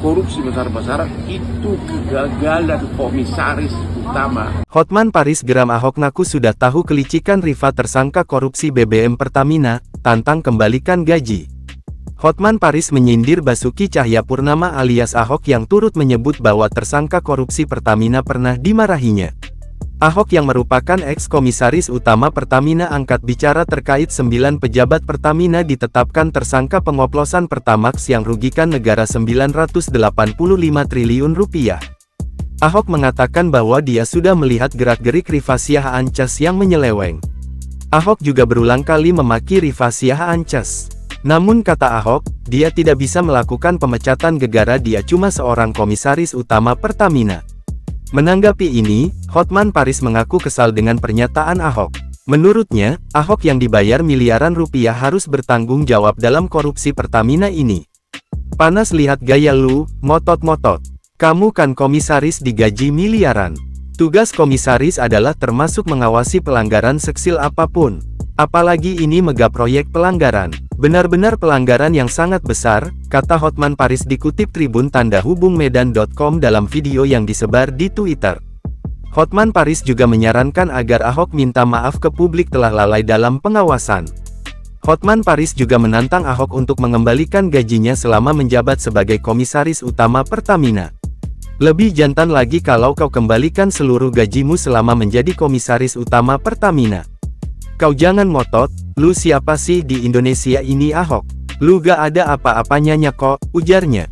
korupsi besar-besaran, itu kegagalan komisaris utama. Hotman Paris geram Ahok ngaku sudah tahu kelicikan Rifa tersangka korupsi BBM Pertamina, tantang kembalikan gaji. Hotman Paris menyindir Basuki Cahayapurnama alias Ahok yang turut menyebut bahwa tersangka korupsi Pertamina pernah dimarahinya. Ahok yang merupakan eks-komisaris utama Pertamina angkat bicara terkait 9 pejabat Pertamina ditetapkan tersangka pengoplosan Pertamax yang rugikan negara 985 triliun rupiah. Ahok mengatakan bahwa dia sudah melihat gerak-gerik Rifasiah Ancas yang menyeleweng. Ahok juga berulang kali memaki Rifasiah Ancas. Namun kata Ahok, dia tidak bisa melakukan pemecatan gegara, dia cuma seorang komisaris utama Pertamina. Menanggapi ini, Hotman Paris mengaku kesal dengan pernyataan Ahok. Menurutnya, Ahok yang dibayar miliaran rupiah harus bertanggung jawab dalam korupsi Pertamina ini. Panas lihat gaya lu, ngotot-ngotot. Kamu kan komisaris digaji miliaran. Tugas komisaris adalah termasuk mengawasi pelanggaran seksil apapun. Apalagi ini mega proyek pelanggaran. Benar-benar pelanggaran yang sangat besar, kata Hotman Paris dikutip Tribun Tanda Hubung Medan.com dalam video yang disebar di Twitter. Hotman Paris juga menyarankan agar Ahok minta maaf ke publik telah lalai dalam pengawasan. Hotman Paris juga menantang Ahok untuk mengembalikan gajinya selama menjabat sebagai komisaris utama Pertamina. Lebih jantan lagi kalau kau kembalikan seluruh gajimu selama menjadi komisaris utama Pertamina. Kau jangan ngotot, lu siapa sih di Indonesia ini Ahok? Lu gak ada apa-apanya kok, ujarnya.